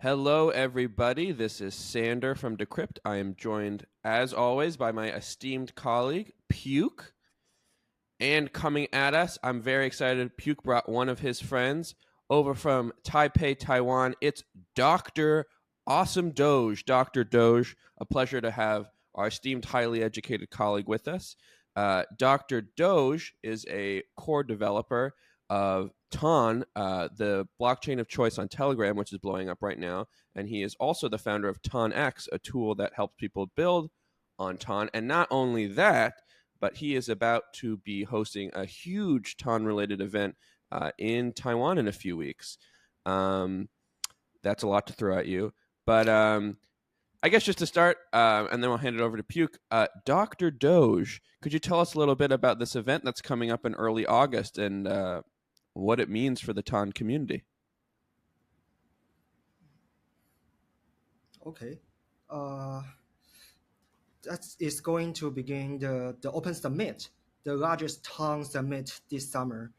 Hello, everybody. This is Sander from Decrypt. I am joined, as always, by my esteemed colleague, Puke. And coming at us, I'm very excited. Puke brought one of his friends over from Taipei, Taiwan. It's Dr. Awesome Doge. Dr. Doge, a pleasure to have our esteemed, highly educated colleague with us. Dr. Doge is a core developer of Ton, the blockchain of choice on Telegram, which is blowing up right now. And he is also the founder of TonX, a tool that helps people build on Ton. And not only that, but he is about to be hosting a huge Ton-related event in Taiwan in a few weeks. That's a lot to throw at you. But I guess just to start, and then we'll hand it over to Puke. Dr. Doge, could you tell us a little bit about this event that's coming up in early August and what it means for the Ton community? Okay. That is going to begin the Open Summit, the largest Tongue summit this summer.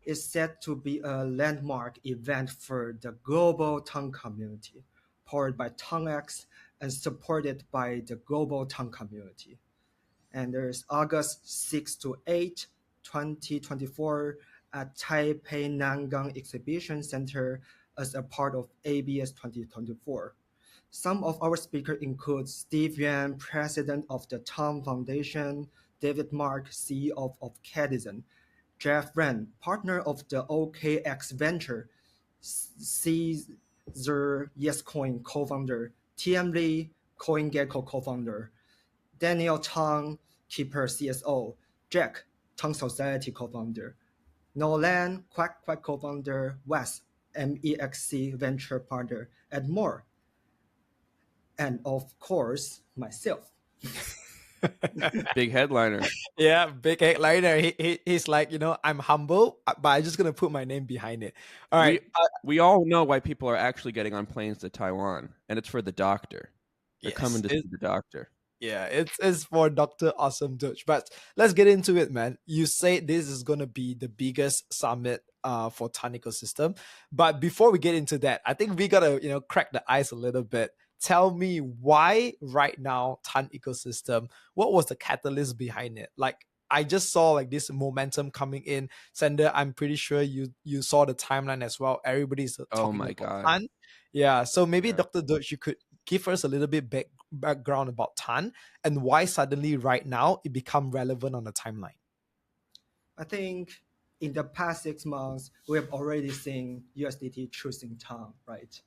It's set to be a landmark event for the global Tongue community, powered by TongueX and supported by the global Tongue community. And there's August 6 to 8, 2024 at Taipei Nangang Exhibition Center as a part of ABS 2024. Some of our speakers include Steve Yuan, president of the Tom Foundation, David Mark, CEO of Citizen, Jeff Wren, partner of the OKX Venture, Caesar YesCoin co-founder, TM Lee, CoinGecko co-founder, Daniel Tang, Keeper CSO, Jack, Tang Society co-founder, Nolan, Quack co-founder, Wes, MEXC venture partner, and more. And of course, myself. Big headliner. Yeah, big headliner. He's like, I'm humble, but I'm just gonna put my name behind it. All right. We all know why people are actually getting on planes to Taiwan, and it's for the doctor. They're coming to see the doctor. Yeah, it's for Dr. Awesome Doge. But let's get into it, man. You say this is gonna be the biggest summit for Ton ecosystem. But before we get into that, I think we gotta, crack the ice a little bit. Tell me why right now Ton ecosystem, what was the catalyst behind it? Like I just saw like this momentum coming in. Sender, I'm pretty sure you saw the timeline as well. Everybody's talking about Ton. Yeah, so maybe Dr. Doge, you could give us a little bit background about Ton and why suddenly right now it become relevant on the timeline. I think in the past 6 months, we have already seen USDT choosing Ton, right?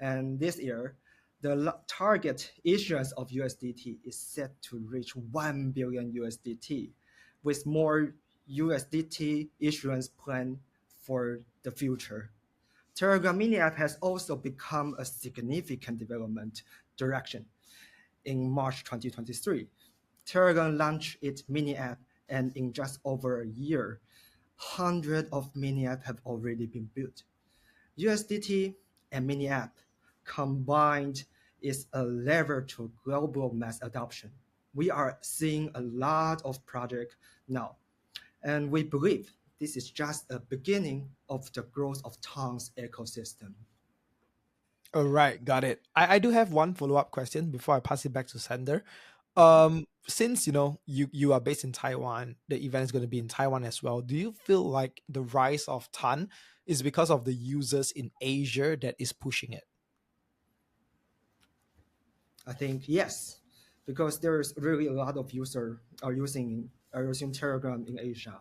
And this year, the target issuance of USDT is set to reach 1 billion USDT, with more USDT issuance planned for the future. Telegram mini app has also become a significant development direction. In March 2023, Telegram launched its mini app, and in just over a year, hundreds of mini apps have already been built. USDT and mini app combined is a lever to global mass adoption. We are seeing a lot of projects now, and we believe this is just a beginning of the growth of Tongue's ecosystem. All right, got it. I do have one follow-up question before I pass it back to Sander. Since you are based in Taiwan, the event is going to be in Taiwan as well. Do you feel like the rise of Ton is because of the users in Asia that is pushing it? I think yes, because there's really a lot of users are using Telegram in Asia,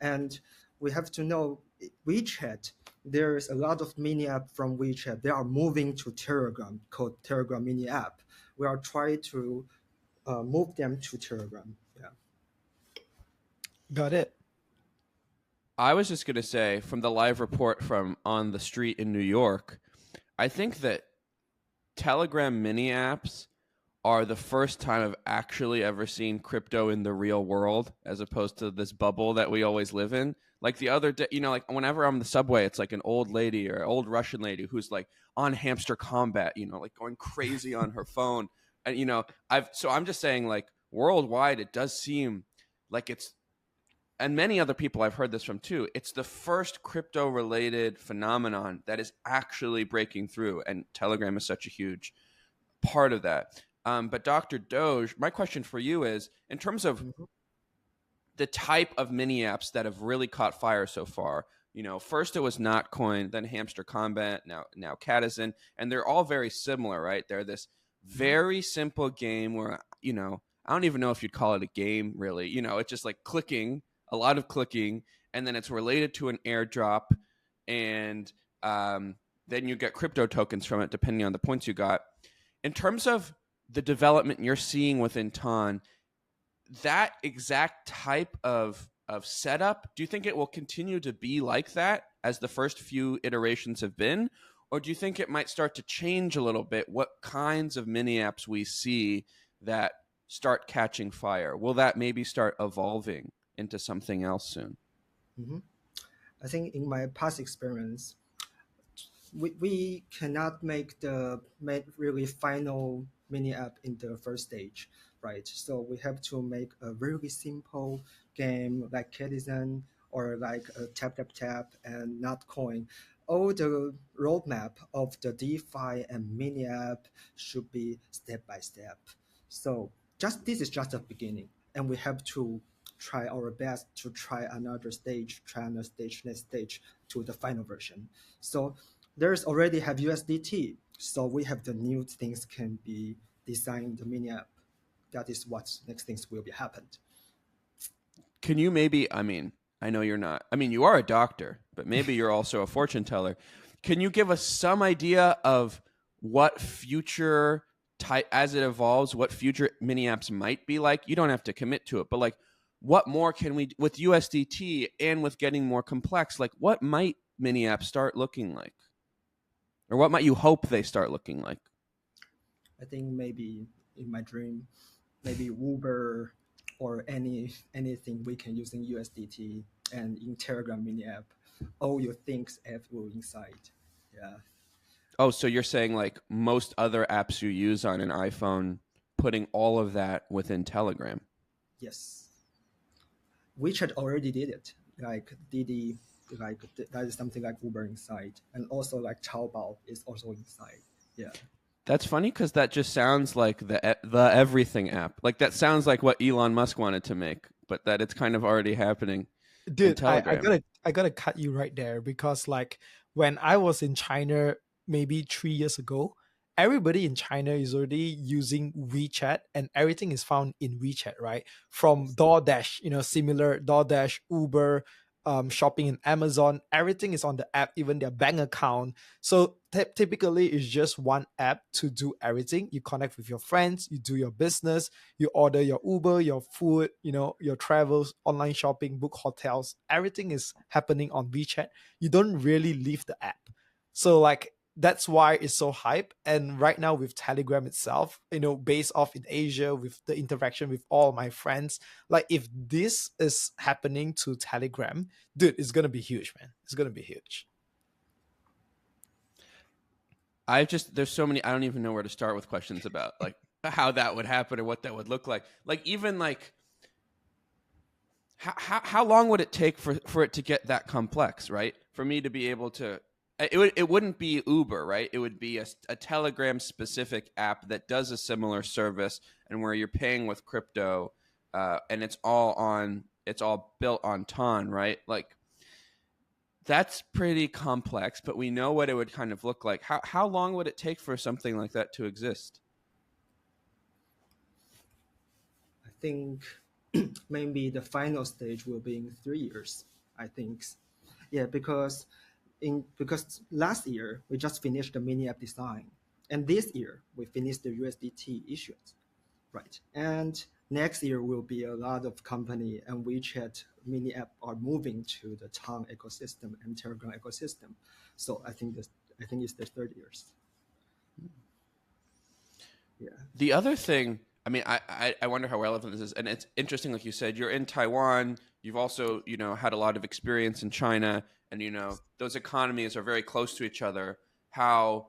and we have to know WeChat. There's a lot of mini app from WeChat. They are moving to Telegram, called Telegram mini app. We are trying to move them to Telegram. Yeah. Got it. I was just going to say, from the live report from on the street in New York, I think that Telegram mini apps are the first time I've actually ever seen crypto in the real world, as opposed to this bubble that we always live in. Like the other day, like whenever I'm on the subway, it's like an old lady or an old Russian lady who's like on Hamster Combat, like going crazy on her phone. And, I'm just saying, like, worldwide, it does seem like it's and many other people I've heard this from too, it's the first crypto related phenomenon that is actually breaking through. And Telegram is such a huge part of that. But Dr. Doge, my question for you is, in terms of Mhm. the type of mini apps that have really caught fire so far, first it was Notcoin, then Hamster Combat, now Catizen, and they're all very similar, right? They're this Mhm. very simple game where, I don't even know if you'd call it a game, really. It's just like clicking, a lot of clicking, and then it's related to an airdrop, and then you get crypto tokens from it, depending on the points you got. In terms of the development you're seeing within Ton, that exact type of setup, do you think it will continue to be like that as the first few iterations have been, or do you think it might start to change a little bit? What kinds of mini apps we see that start catching fire? Will that maybe start evolving into something else soon? Mhm. I think in my past experience, we cannot make really final mini app in the first stage, right? So we have to make a really simple game like Citizen or like a tap tap tap and not coin. All the roadmap of the DeFi and mini app should be step by step. So just this is just a beginning, and we have to try our best to try another stage, next stage to the final version. So there's already have USDT, so we have the new things can be designed the mini app. That is what next things will be happened. Can you maybe, I know you're not, you are a doctor, but maybe you're also a fortune teller. Can you give us some idea of what future type, as it evolves, what future mini apps might be like? You don't have to commit to it, but like, what more can we, with USDT and with getting more complex, like, what might mini apps start looking like? Or what might you hope they start looking like? I think maybe in my dream, maybe Uber or anything we can use in USDT and in Telegram mini app. All your things have will inside. Yeah. Oh, so you're saying like most other apps you use on an iPhone, putting all of that within Telegram? Yes. WeChat already did it. Like Didi, that is something like Uber inside, and also like Taobao is also inside. Yeah. That's funny because that just sounds like the everything app. Like that sounds like what Elon Musk wanted to make, but that it's kind of already happening in Dude, Telegram. I gotta cut you right there because like when I was in China maybe 3 years ago, everybody in China is already using WeChat and everything is found in WeChat, right? From Yes. DoorDash, similar DoorDash, Uber, shopping in Amazon, everything is on the app, even their bank account. So typically it's just one app to do everything. You connect with your friends, you do your business, you order your Uber, your food, your travels, online shopping, book hotels, everything is happening on WeChat. You don't really leave the app. So like that's why it's so hype. And right now with Telegram itself, based off in Asia with the interaction with all my friends, like if this is happening to Telegram, dude, it's gonna be huge, man. It's gonna be huge. There's so many, I don't even know where to start with questions about like how that would happen or what that would look like. Like even like how long would it take for it to get that complex, right? For me to be able to, it wouldn't be Uber, right? It would be a Telegram specific app that does a similar service and where you're paying with crypto, and it's all built on Ton, right? Like that's pretty complex, but we know what it would kind of look like. How long would it take for something like that to exist? I think maybe the final stage will be in 3 years. I think. Yeah, because last year we just finished the mini app design, and this year we finished the USDT issuance, right? And next year will be a lot of company and WeChat mini app are moving to the Tong ecosystem and Telegram ecosystem. So I think it's the 3 years. Yeah. The other thing, I wonder how relevant this is, and it's interesting, like you said, you're in Taiwan. You've also, had a lot of experience in China, and those economies are very close to each other. How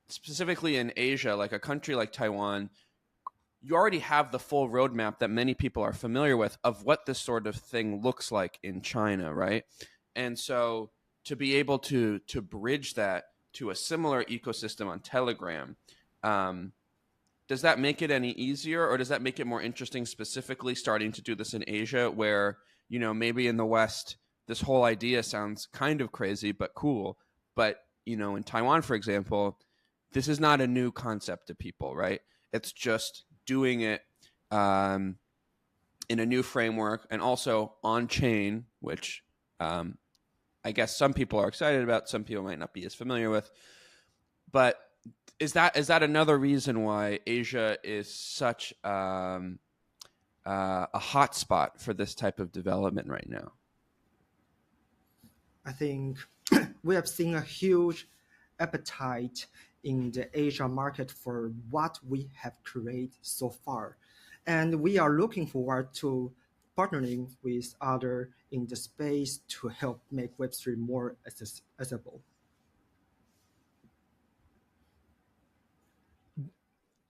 specifically in Asia, like a country like Taiwan, you already have the full roadmap that many people are familiar with of what this sort of thing looks like in China, right? And so to be able to bridge that to a similar ecosystem on Telegram, does that make it any easier, or does that make it more interesting, specifically starting to do this in Asia, where, you know, maybe in the West this whole idea sounds kind of crazy but cool, but, you know, in Taiwan, for example, this is not a new concept to people, right? It's just doing it in a new framework, and also on chain, which I guess some people are excited about, some people might not be as familiar with. But is that another reason why Asia is such a hotspot for this type of development right now? I think we have seen a huge appetite in the Asia market for what we have created so far. And we are looking forward to partnering with others in the space to help make Web3 more accessible.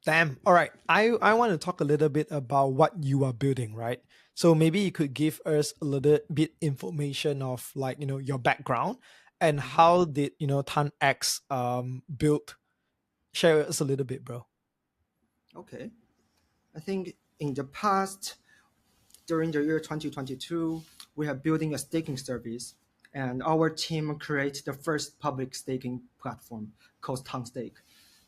Damn. All right. I want to talk a little bit about what you are building, right? So maybe you could give us a little bit information of, like, you know, your background and how did, you know, TanX build. Share us a little bit, bro. Okay. I think in the past, during the year 2022, we are building a staking service, and our team created the first public staking platform called TonStake.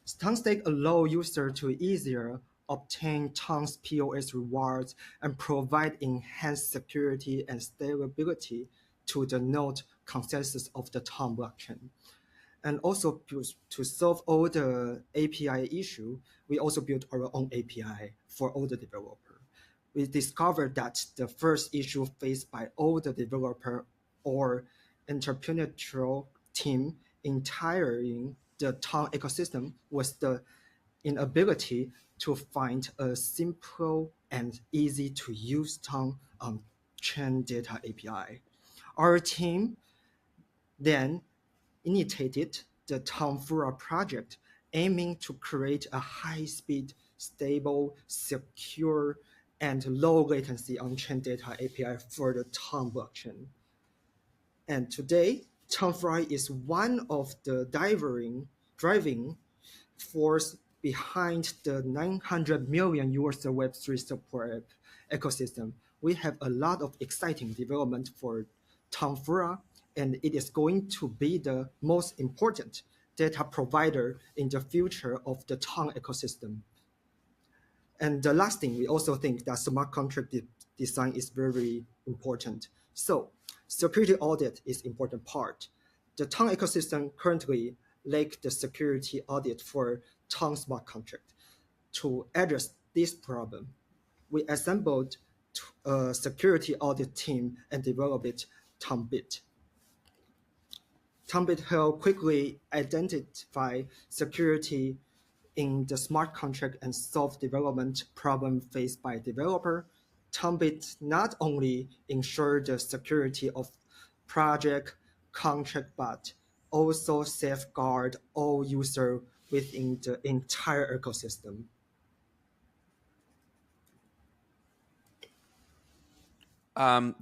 TonStake allows users to easier obtain Ton's POS rewards and provide enhanced security and stability to the node consensus of the Ton blockchain. And also to solve all the API issue, we also built our own API for all the developers. We discovered that the first issue faced by all the developer or entrepreneurial team entering the Ton ecosystem was the inability to find a simple and easy to use Ton chain data API. Our team then initiated the Tomfura project, aiming to create a high-speed, stable, secure, and low-latency on-chain data API for the Tom blockchain. And today, Tomfura is one of the driving force behind the 900 million user Web3 support ecosystem. We have a lot of exciting development for Tomfura, and it is going to be the most important data provider in the future of the Tom ecosystem. And the last thing, we also think that smart contract design is very important. So security audit is important part. The Tom ecosystem currently lack the security audit for Tom smart contract. To address this problem, we assembled a security audit team and developed TomBit. TomBit help quickly identify security in the smart contract and solve development problem faced by developer. TomBit not only ensure the security of project contract, but also safeguard all users within the entire ecosystem.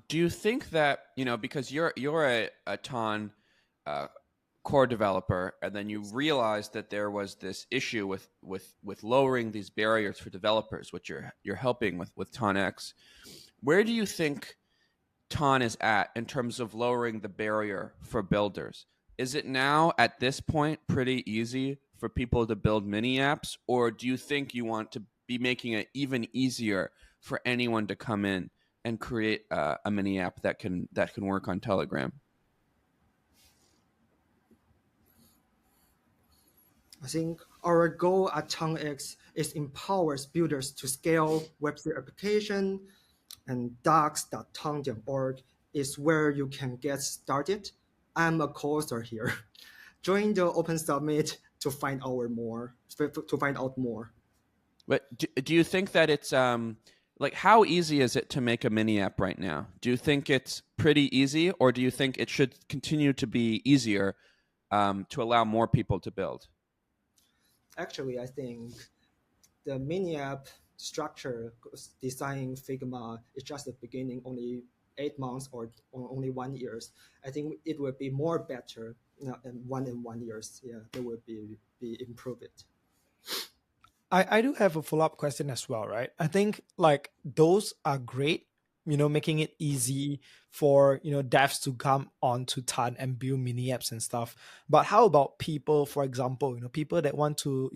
Do you think that, you know, because you're a Ton core developer, and then you realized that there was this issue with lowering these barriers for developers, which you're helping with TonX, where do you think Ton is at in terms of lowering the barrier for builders? Is it now at this point pretty easy for people to build mini apps, or do you think you want to be making it even easier for anyone to come in and create a mini app that can work on Telegram? I think our goal at TongX is empowers builders to scale Web3 application, and docs.tong.org is where you can get started. I'm a co-author here. Join the Open Summit to find out more. But do you think that it's like, how easy is it to make a mini app right now? Do you think it's pretty easy, or do you think it should continue to be easier to allow more people to build? Actually, I think the mini app structure designing Figma is just the beginning, only 8 months or only 1 year. I think it will be more better in 1 years. Yeah, they will be improve it. I do have a follow-up question as well, right? I think like those are great, making it easy for, devs to come onto Tan and build mini apps and stuff. But how about people, for example, people that want to,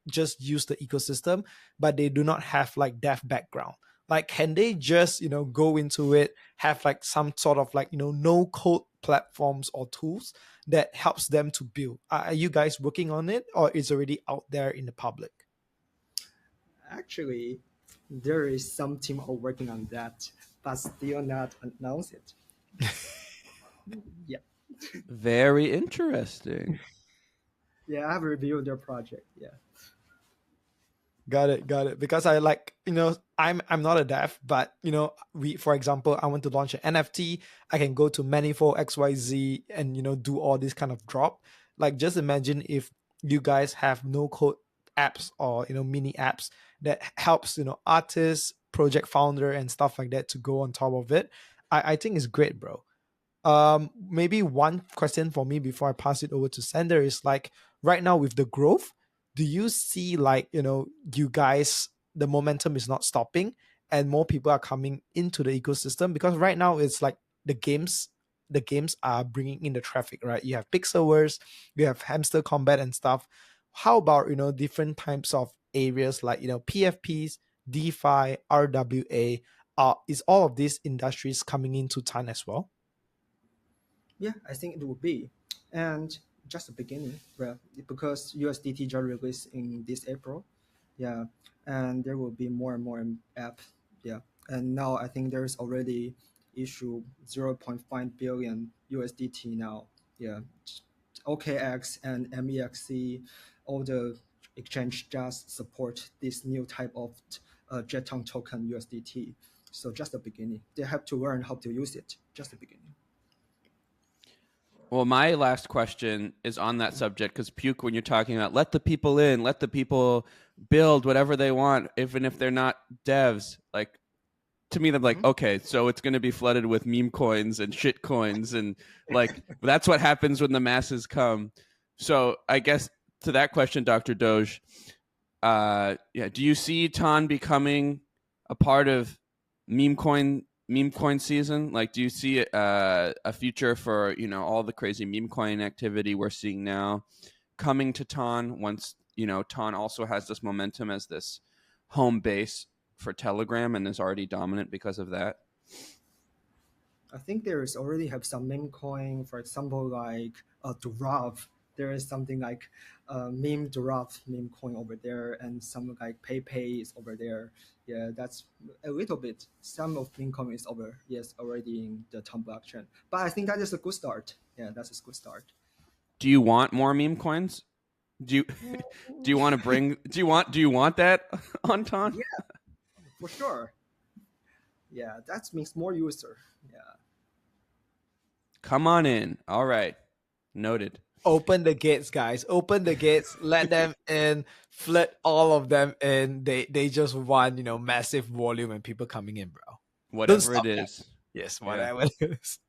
just use the ecosystem, but they do not have like dev background? Like, can they just, go into it, have like some sort of like, no code platforms or tools that helps them to build? Are you guys working on it, or is already out there in the public? Actually, there is some team are working on that, but still not announced it. Yeah. Very interesting. Yeah, I have reviewed their project. Yeah. Got it. Because I like, I'm not a dev, but for example, I want to launch an NFT. I can go to Manifold XYZ and do all this kind of drop. Like, just imagine if you guys have no code apps or mini apps that helps artists, project founder, and stuff like that to go on top of it. I think it's great, bro. Maybe one question for me before I pass it over to Sander is like, right now with the growth, do you see like, you guys, the momentum is not stopping and more people are coming into the ecosystem? Because right now it's like the games are bringing in the traffic, right? You have Pixelverse, you have Hamster Combat and stuff. How about, different types of areas like, PFPs, DeFi, RWA? Is all of these industries coming into Tan as well? Yeah, I think it will be. And just the beginning, well, because USDT just released in this April. Yeah. And there will be more and more app. Yeah. And now I think there's already issue 0.5 billion USDT now. Yeah. OKX and MEXC, all the exchange just support this new type of Jeton token USDT. So just the beginning. They have to learn how to use it. Just the beginning. Well, my last question is on that subject because Puke, when you're talking about let the people in, let the people build whatever they want, even if they're not devs, like to me, I'm like, okay, so it's going to be flooded with meme coins and shit coins, and like that's what happens when the masses come. So I guess to that question, Dr. Doge, do you see Tan becoming a part of meme coin season? Like, do you see a future for all the crazy meme coin activity we're seeing now coming to Tan once Tan also has this momentum as this home base for Telegram and is already dominant because of that? I think there is already have some meme coin, for example, like Durov. There is something like meme Durov meme coin over there, and some like PayPay is over there. Yeah, that's a little bit. Some of meme coin is over, yes, already in the Tom blockchain. But I think that is a good start. Yeah, that's a good start. Do you want more meme coins? Do you want to bring? Do you want that on Tan? Yeah, for sure. Yeah, that means more user. Yeah. Come on in. All right. Noted. Open the gates, guys. Open the gates. Let them in. Flood all of them in. They just want massive volume and people coming in, bro. Whatever it is. Yes, whatever it is.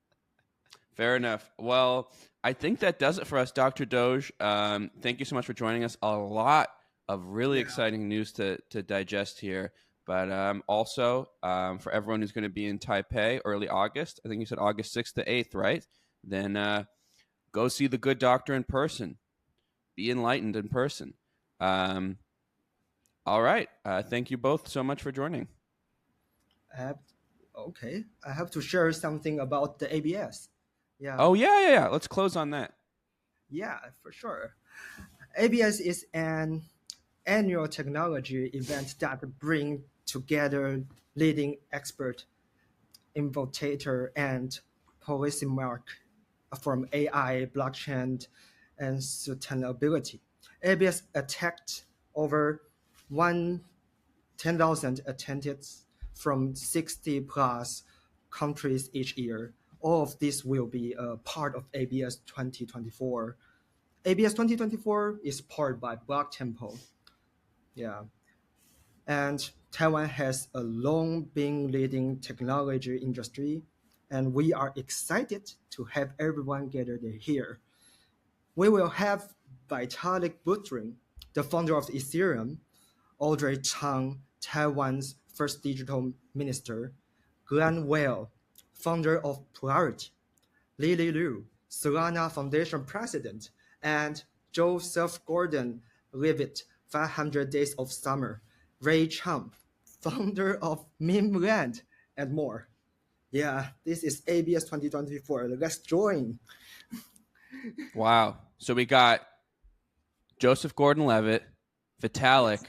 Fair enough. Well, I think that does it for us, Dr. Doge. Thank you so much for joining us. A lot of really exciting news to digest here. But also, for everyone who's going to be in Taipei early August, I think you said August 6th to 8th, right? Then go see the good doctor in person. Be enlightened in person. All right. Thank you both so much for joining. Okay. I have to share something about the ABS. Yeah. Oh, yeah. Let's close on that. Yeah, for sure. ABS is an annual technology event that brings together leading expert, innovator, and policymakers from AI, blockchain, and sustainability. ABS attracted over 10,000 attendees from 60 plus countries each year. All of this will be a part of ABS 2024. ABS 2024 is powered by Block Temple. Yeah. And Taiwan has a long been leading technology industry, and we are excited to have everyone gathered here. We will have Vitalik Buterin, the founder of Ethereum, Audrey Chang, Taiwan's first digital minister, Glenn Weil, founder of Polarity, Lily Liu, Solana Foundation president, and Joseph Gordon-Levitt, 500 Days of Summer, Ray Chang, founder of Memeland, and more. Yeah, this is ABS 2024. Let's join. Wow. So we got Joseph Gordon-Levitt, Vitalik,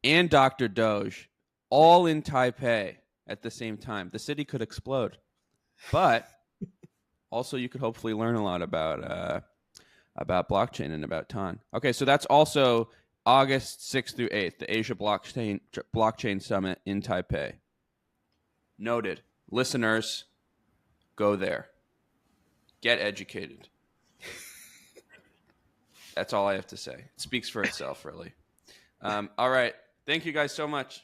and Dr. Doge all in Taipei at the same time. The city could explode. But also you could hopefully learn a lot about blockchain and about Ton. Okay, so that's also August 6th through 8th, the Asia Blockchain Summit in Taipei. Noted. Listeners, go there. Get educated. That's all I have to say. It speaks for itself, really. All right. Thank you guys so much.